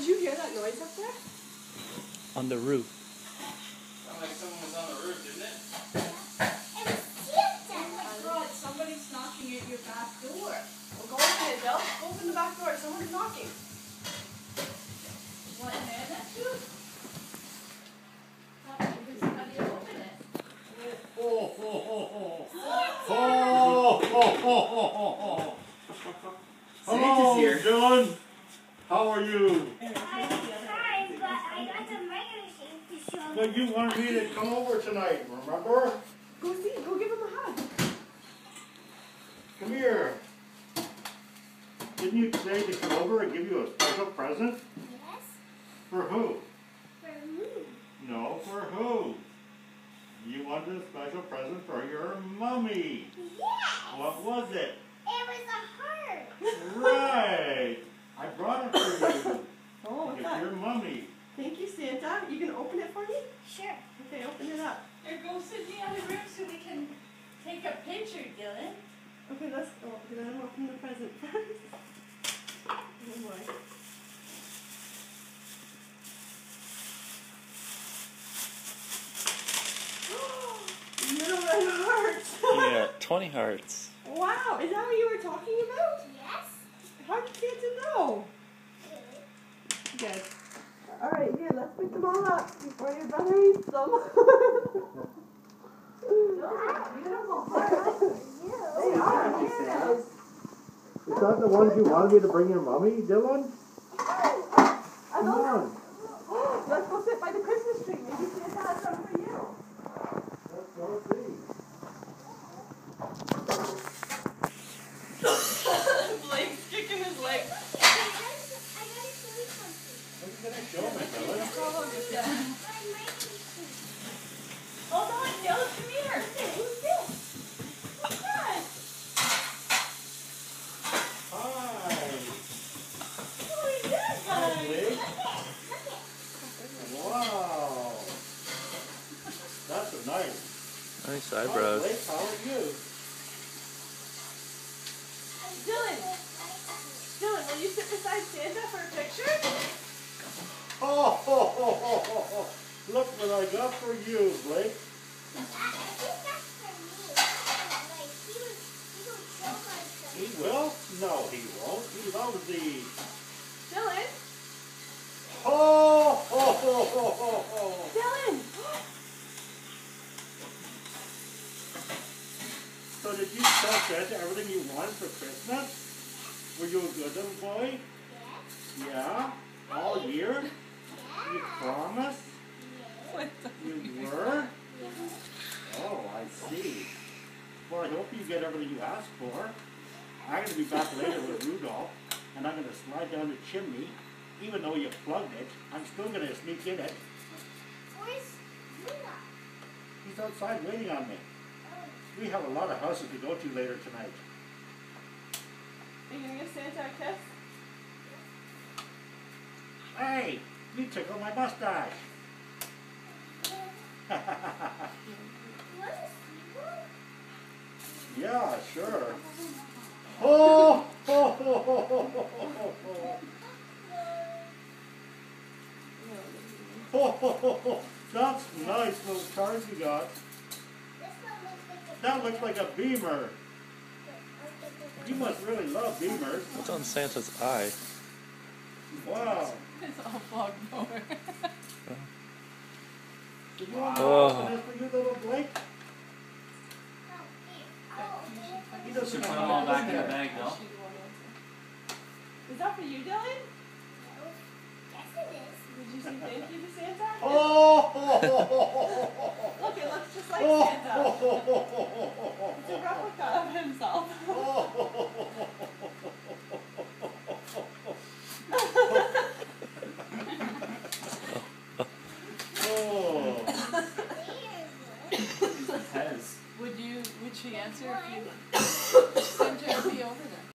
Did you hear that noise up there? On the roof. Sounded like someone was on the roof, didn't it? Oh my God, somebody's knocking at your back door. Well, go open it, Bill. Open the back door. Someone's knocking. Want a hand at you? How do you open it? Oh, oh, oh, oh. Oh, oh, oh, oh, oh. Santa's here. Dylan. How are you? I'm fine, but I got the mega machine to show But you wanted me to come over tonight, remember? Go see. Go give him a hug. Come here. Didn't you say to come over and give you a special present? Yes, For who? for me. No, for who? You wanted a special present for your mummy. Yes! What was it? It was a heart. Right. I brought it for you. Oh, what's It's that? your mummy. Thank you, Santa. You can open it for me? Sure. Okay, open it up. Here, go sit in the other room so we can take a picture, Dylan. Okay, let's go. Let him open the present first. Oh boy. Little red hearts. Yeah, 20 hearts. Wow, is that what you were talking about? Yes. How did Santa know? Good. Alright, here, let's pick them all up before your brother eats them. Beautiful hearts. They are, yes. Is that the ones you wanted me to bring your mummy, Dylan? Come on. Let's go sit by the Christmas tree. Maybe Santa has some for you. Let's go see. Blake's kicking his leg. I gotta show you something. What are you going to show me, Dylan? My mega machine. Hold on, Dylan, come here. Who's this? What's that? Hi. Who is that Hi, guy? Blake. Look it. Wow. That's a nice. Nice Hi, eyebrows. Blake, how are you? Dylan, will you sit beside Santa for a picture? Oh, ho, ho, ho, ho, ho. Look what I got for you, Blake. I think that's for me. Like, he would show myself. He will? No, he won't. He loves these. Dylan? Ho, ho, ho, ho, ho, ho. Dylan! So did you tell Santa everything you wanted for Christmas? Were you a good little boy? Yes. Yeah? All year? You Yeah. promise? You were? Yes. Oh, I see. Well, I hope you get everything you asked for. I'm going to be back later with Rudolph, and I'm going to slide down the chimney. Even though you plugged it, I'm still going to sneak in it. Where's Rudolph? He's outside waiting on me. Oh. We have a lot of houses to go to later tonight. Are you gonna give Santa a kiss? Hey, you tickle my mustache. What is Rudolph? Yeah, sure. Oh, ho, ho, ho, ho, ho, ho, ho. Ho, ho, ho, ho. That's nice, those cars you got. This one looks like a That looks like a Beamer. You must really love Beamers. What's on Santa's eye? Wow. It's all fogged over. Did you want to Oh. open this for you, little Blake? He doesn't Should have put them all that back in in the there. bag, though. Is that for you, Dylan? Yes, it is. Did you say thank you to Santa? Oh, ho, ho, ho, ho, ho, ho. Look, it looks just like Oh, Santa. ho, ho, ho, ho,